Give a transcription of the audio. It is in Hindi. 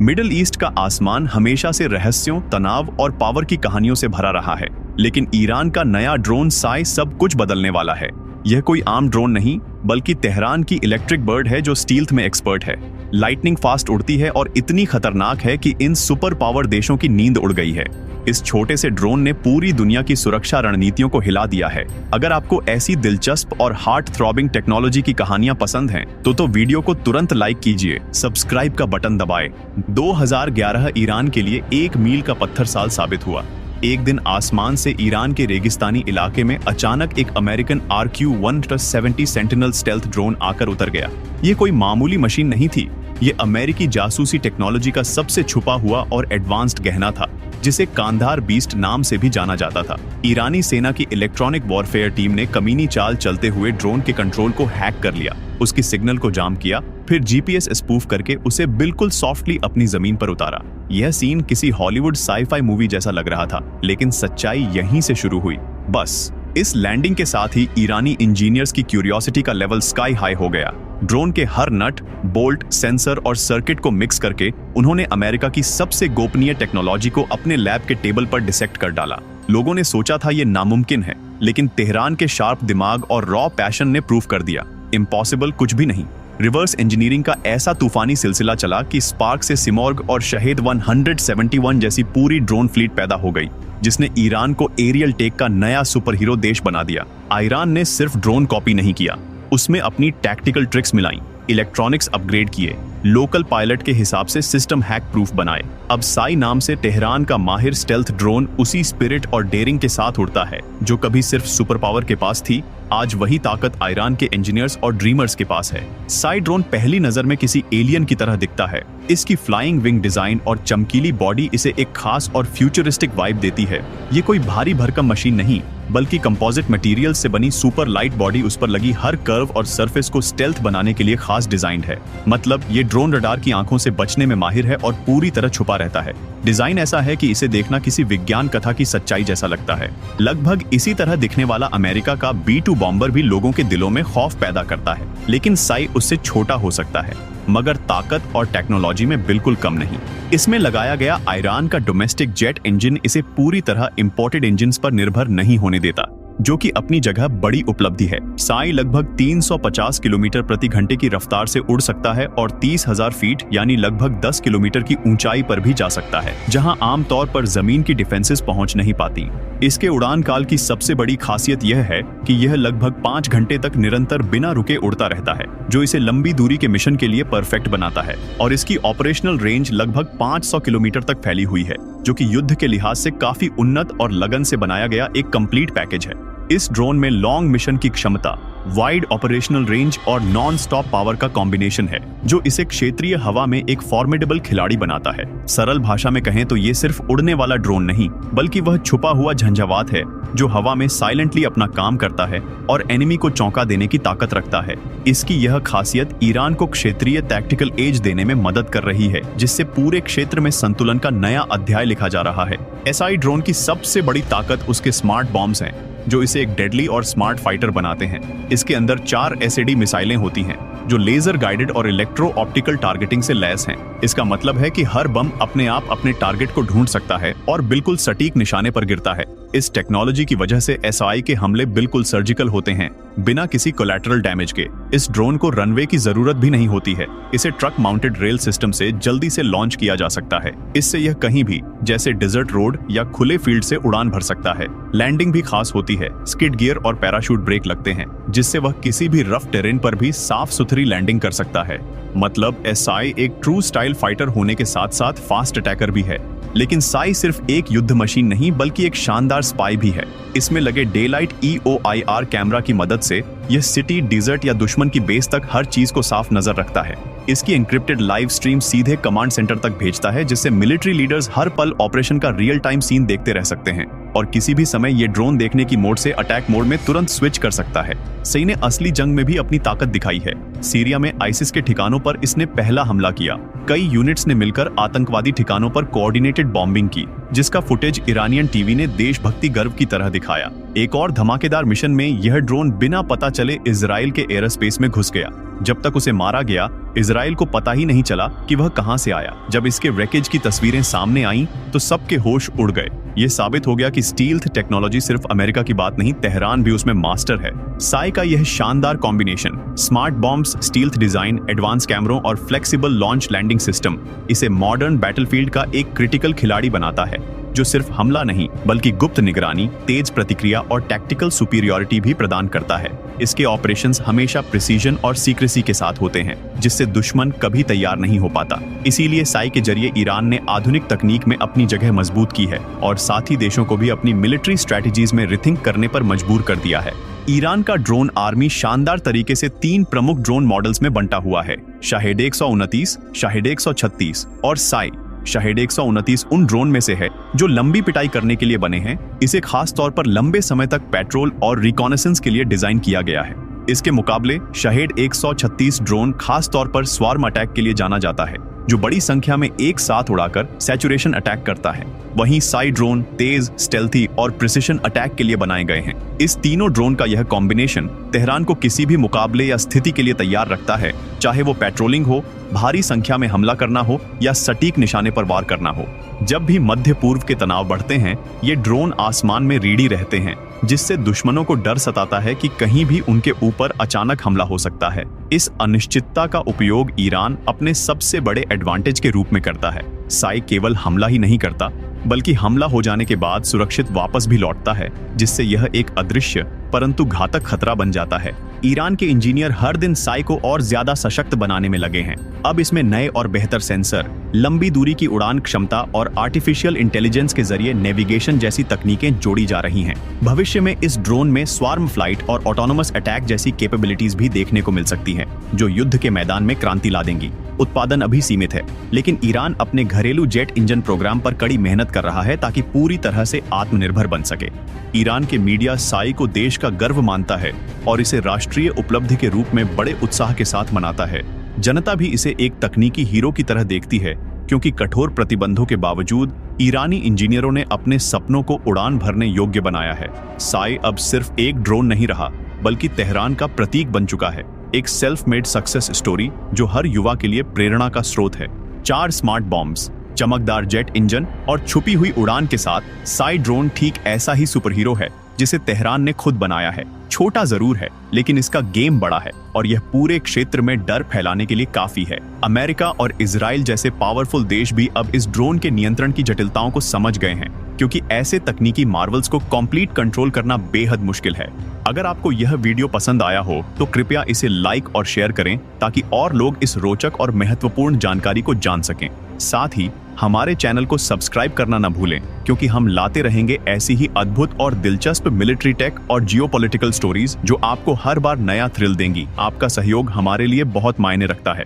मिडिल ईस्ट का आसमान हमेशा से रहस्यों, तनाव और पावर की कहानियों से भरा रहा है, लेकिन ईरान का नया ड्रोन साई सब कुछ बदलने वाला है। यह कोई आम ड्रोन नहीं, बल्कि तेहरान की इलेक्ट्रिक बर्ड है जो स्टील्थ में एक्सपर्ट है। लाइटनिंग फास्ट उड़ती है और इतनी खतरनाक है कि इन सुपर पावर देशों की नींद उड़ गई है। इस छोटे से ड्रोन ने पूरी दुनिया की सुरक्षा रणनीतियों को हिला दिया है। अगर आपको ऐसी दिलचस्प और हार्ट थ्रॉबिंग टेक्नोलॉजी की कहानियां पसंद हैं, तो वीडियो को तुरंत लाइक कीजिए, सब्सक्राइब का बटन दबाएं। 2011 ईरान के लिए एक मील का पत्थर साल साबित हुआ। एक दिन आसमान से ईरान के रेगिस्तानी इलाके में अचानक एक American RQ-170 sentinel stealth drone आकर उतर गया। ये कोई मामूली मशीन नहीं थी, ये अमेरिकी जासूसी टेक्नोलॉजी का सबसे छुपा हुआ और एडवांस्ड गहना था, जिसे कांधार बीस्ट नाम से भी जाना जाता था। ईरानी सेना की इलेक्ट्रॉनिक वॉरफेयर टीम ने कमीनी चाल चलते हुए ड्रोन के कंट्रोल को हैक कर लिया, उसकी सिग्नल को जाम किया, फिर GPS स्पूफ करके उसे बिल्कुल सॉफ्टली अपनी जमीन पर उतारा। यह सीन किसी हॉलीवुड साई-फाई मूवी जैसा लग रहा था, लेकिन सच्चाई यहीं से शुरू हुई। बस इस लैंडिंग के साथ ही ईरानी इंजीनियर्स की क्यूरियोसिटी का लेवल स्काई हाई हो गया। ड्रोन के हर नट, बोल्ट, सेंसर और सर्किट को मिक्स करके उन्होंने अमेरिका की सबसे गोपनीय टेक्नोलॉजी को अपने लैब के टेबल पर डिसेक्ट कर डाला। लोगों ने सोचा था ये नामुमकिन है, लेकिन तेहरान के शार्प दिमाग और रॉ पैशन ने प्रूव कर दिया, इम्पॉसिबल कुछ भी नहीं। रिवर्स इंजीनियरिंग का ऐसा तूफानी सिलसिला चला कि स्पार्क से सिमोर्ग और शहीद 171 जैसी पूरी ड्रोन फ्लीट पैदा हो गई, जिसने ईरान को एरियल टेक का नया सुपर हीरो देश बना दिया। ईरान ने सिर्फ ड्रोन कॉपी नहीं किया, उसमें अपनी टैक्टिकल ट्रिक्स मिलाई, इलेक्ट्रॉनिक्स अपग्रेड किए, लोकल पायलट के हिसाब से सिस्टम हैक प्रूफ बनाए। अब साई नाम से तेहरान का माहिर स्टेल्थ ड्रोन उसी स्पिरिट और डेयरिंग के साथ उड़ता है जो कभी सिर्फ सुपर पावर के पास थी। आज वही ताकत ईरान के इंजीनियर्स और ड्रीमर्स के पास है। साई ड्रोन पहली नजर में किसी एलियन की तरह दिखता है। इसकी फ्लाइंग विंग डिजाइन और चमकीली बॉडी इसे एक खास और फ्यूचरिस्टिक वाइब देती है। ये कोई भारी भरकम मशीन नहीं, बल्कि कंपोजिट मटेरियल से बनी सुपर लाइट बॉडी उस पर लगी हर कर्व और सरफेस को स्टेल्थ बनाने के लिए खास डिजाइन है। मतलब ये ड्रोन रडार की आंखों से बचने में माहिर है और पूरी तरह छुपा रहता है। डिजाइन ऐसा है कि इसे देखना किसी विज्ञान कथा की सच्चाई जैसा लगता है। लगभग इसी तरह दिखने वाला अमेरिका का B-2 बॉम्बर भी लोगों के दिलों में खौफ पैदा करता है, लेकिन साई उससे छोटा हो सकता है, मगर ताकत और टेक्नोलॉजी में बिल्कुल कम नहीं। इसमें लगाया गया ईरान का डोमेस्टिक जेट इंजन इसे पूरी तरह इंपोर्टेड इंजन्स पर निर्भर नहीं होने देता, जो कि अपनी जगह बड़ी उपलब्धि है। साई लगभग 350 किलोमीटर प्रति घंटे की रफ्तार से उड़ सकता है और 30,000 फीट यानी लगभग 10 किलोमीटर की ऊंचाई पर भी जा सकता है, जहां आमतौर पर जमीन की डिफेंसेस पहुंच नहीं पाती। इसके उड़ान काल की सबसे बड़ी खासियत यह है कि यह लगभग 5 घंटे तक निरंतर बिना रुके उड़ता रहता है, जो इसे लंबी दूरी के मिशन के लिए परफेक्ट बनाता है। और इसकी ऑपरेशनल रेंज लगभग 500 किलोमीटर तक फैली हुई है, जो कि युद्ध के लिहाज से काफी उन्नत और लगन से बनाया गया एक कंप्लीट पैकेज है। इस ड्रोन में लॉन्ग मिशन की क्षमता, वाइड ऑपरेशनल रेंज और नॉन स्टॉप पावर का कॉम्बिनेशन है, जो इसे क्षेत्रीय हवा में एक फॉर्मिडेबल खिलाड़ी बनाता है। सरल भाषा में कहें तो ये सिर्फ उड़ने वाला ड्रोन नहीं, बल्कि वह छुपा हुआ झंझावात है जो हवा में साइलेंटली अपना काम करता है और एनिमी को चौंका देने की ताकत रखता है। इसकी यह खासियत ईरान को क्षेत्रीय टैक्टिकल एज देने में मदद कर रही है, जिससे पूरे क्षेत्र में संतुलन का नया अध्याय लिखा जा रहा है। एसआई ड्रोन की सबसे बड़ी ताकत उसके स्मार्ट बॉम्ब्स हैं, जो इसे एक डेडली और स्मार्ट फाइटर बनाते हैं। इसके अंदर 4 SAD मिसाइलें होती हैं, जो लेजर गाइडेड और इलेक्ट्रो ऑप्टिकल टारगेटिंग से लैस हैं। इसका मतलब है कि हर बम अपने आप अपने टारगेट को ढूंढ सकता है और बिल्कुल सटीक निशाने पर गिरता है। इस टेक्नोलॉजी की वजह से SI के हमले बिल्कुल सर्जिकल होते हैं, बिना किसी कोलैटरल डैमेज के। इस ड्रोन को रनवे की जरूरत भी नहीं होती है, इसे ट्रक माउंटेड रेल सिस्टम से जल्दी से लॉन्च किया जा सकता है। इससे यह कहीं भी, जैसे डिजर्ट रोड या खुले फील्ड से उड़ान भर सकता है। लैंडिंग भी खास होती है, स्किड गियर और पैराशूट ब्रेक लगते हैं, जिससे वह किसी भी रफ टेरेन पर भी साफ सुथरी लैंडिंग कर सकता है। मतलब SI एक ट्रू स्टाइल फाइटर होने के साथ साथ फास्ट अटैकर भी है। लेकिन साई सिर्फ एक युद्ध मशीन नहीं, बल्कि एक शानदार स्पाई भी है। इसमें लगे डेलाइट EOIR कैमरा की मदद से यह सिटी, डिजर्ट या दुश्मन की बेस तक हर चीज को साफ नजर रखता है। इसकी एन्क्रिप्टेड लाइव स्ट्रीम सीधे कमांड सेंटर तक भेजता है, जिससे मिलिट्री लीडर्स हर पल ऑपरेशन का रियल टाइम सीन देखते रह सकते हैं और किसी भी समय ये ड्रोन देखने की मोड से अटैक मोड में तुरंत स्विच कर सकता है। सई ने असली जंग में भी अपनी ताकत दिखाई है। सीरिया में आइसिस के ठिकानों पर इसने पहला हमला किया। कई यूनिट्स ने मिलकर आतंकवादी ठिकानों पर कोऑर्डिनेटेड बॉम्बिंग की जिसका फुटेज ईरानियन टीवी ने देशभक्ति गर्व की तरह दिखाया। एक और धमाकेदार मिशन में यह ड्रोन बिना पता चले इजराइल के एयरस्पेस में घुस गया। जब तक उसे मारा गया, इजराइल को पता ही नहीं चला कि वह कहां से आया। जब इसके रैकेज की तस्वीरें सामने आईं, तो सबके होश उड़ गए। ये साबित हो गया कि स्टील्थ टेक्नोलॉजी सिर्फ अमेरिका की बात नहीं, तेहरान भी उसमें मास्टर है। साई का यह शानदार combination, smart bombs, stealth design, advance कैमरों और फ्लेक्सिबल लॉन्च लैंडिंग सिस्टम, इसे मॉडर्न बैटलफील्ड का एक क्रिटिकल खिलाड़ी बनाता है, जो सिर्फ हमला नहीं बल्कि गुप्त निगरानी, तेज प्रतिक्रिया और टैक्टिकल सुपीरियरिटी भी प्रदान करता है। इसके ऑपरेशंस हमेशा प्रिसीजन और सीक्रेसी के साथ होते हैं, जिससे दुश्मन कभी तैयार नहीं हो पाता। इसीलिए साई के जरिए ईरान ने आधुनिक तकनीक में अपनी जगह मजबूत की है और साथ ही देशों को भी अपनी मिलिट्री स्ट्रेटजीज में रिथिंक करने पर मजबूर कर दिया है। ईरान का ड्रोन आर्मी शानदार तरीके से 3 प्रमुख ड्रोन मॉडल्स में बंटा हुआ है: शाहेड 129, शाहेड 136 और साई। शाहेड 129 उन ड्रोन में से है जो लंबी पिटाई करने के लिए बने हैं। इसे खास तौर पर लंबे समय तक पेट्रोल और रिकॉनेसेंस के लिए डिजाइन किया गया है। इसके मुकाबले शाहेड 136 ड्रोन खास तौर पर स्वार्म अटैक के लिए जाना जाता है, जो बड़ी संख्या में एक साथ उड़ाकर सैचुरेशन अटैक करता है। वहीं साई ड्रोन तेज, स्टेल्थी और प्रिसिशन अटैक के लिए बनाए गए हैं। इस तीनों ड्रोन का यह कॉम्बिनेशन तेहरान को किसी भी मुकाबले या स्थिति के लिए तैयार रखता है, चाहे वो पेट्रोलिंग हो, भारी संख्या में हमला करना हो या सटीक निशाने पर वार करना हो। जब भी मध्य पूर्व के तनाव बढ़ते हैं, ये ड्रोन आसमान में रेडी रहते हैं, जिससे दुश्मनों को डर सताता है कि कहीं भी उनके ऊपर अचानक हमला हो सकता है। इस अनिश्चितता का उपयोग ईरान अपने सबसे बड़े एडवांटेज के रूप में करता है। साई केवल हमला ही नहीं करता, बल्कि हमला हो जाने के बाद सुरक्षित वापस भी लौटता है, जिससे यह एक अदृश्य परंतु घातक खतरा बन जाता है। ईरान के इंजीनियर हर दिन साई को और ज्यादा सशक्त बनाने में लगे हैं। अब इसमें नए और बेहतर सेंसर, लंबी दूरी की उड़ान क्षमता और आर्टिफिशियल इंटेलिजेंस के जरिए नेविगेशन जैसी तकनीकें जोड़ी जा रही हैं। भविष्य में इस ड्रोन में स्वार्म फ्लाइट और ऑटोनोमस अटैक जैसी कैपेबिलिटीज भी देखने को मिल सकती हैं, जो युद्ध के मैदान में क्रांति ला देंगी। उत्पादन अभी सीमित है, लेकिन ईरान अपने घरेलू जेट इंजन प्रोग्राम पर कड़ी मेहनत कर रहा है ताकि पूरी तरह से आत्मनिर्भर बन सके। ईरान के मीडिया साई को देश का गर्व मानता है और इसे राष्ट्रीय उपलब्धि के रूप में बड़े उत्साह के साथ मनाता है। जनता भी इसे एक तकनीकी हीरो की तरह देखती है, क्योंकि कठोर प्रतिबंधों के बावजूद ईरानी इंजीनियरों ने अपने सपनों को उड़ान भरने योग्य बनाया है। साई अब सिर्फ एक ड्रोन नहीं रहा, बल्कि तेहरान का प्रतीक बन चुका है, एक सेल्फ मेड सक्सेस स्टोरी जो हर युवा के लिए प्रेरणा का स्रोत है। 4 स्मार्ट बॉम्ब्स, चमकदार जेट इंजन और छुपी हुई उड़ान के साथ साई ड्रोन ठीक ऐसा ही सुपर हीरो है जिसे तेहरान ने खुद बनाया है। छोटा जरूर है, लेकिन इसका गेम बड़ा है और यह पूरे क्षेत्र में डर फैलाने के लिए काफी है। अमेरिका और इजराइल जैसे पावरफुल देश भी अब इस ड्रोन के नियंत्रण की जटिलताओं को समझ गए हैं, क्योंकि ऐसे तकनीकी मार्वल्स को कंप्लीट कंट्रोल करना बेहद मुश्किल है। अगर आपको यह वीडियो पसंद आया हो तो कृपया इसे लाइक और शेयर करें, ताकि और लोग इस रोचक और महत्वपूर्ण जानकारी को जान सकें। साथ ही हमारे चैनल को सब्सक्राइब करना न भूलें, क्योंकि हम लाते रहेंगे ऐसी ही अद्भुत और दिलचस्प मिलिट्री टेक और जियोपॉलिटिकल स्टोरीज जो आपको हर बार नया थ्रिल देंगी। आपका सहयोग हमारे लिए बहुत मायने रखता है।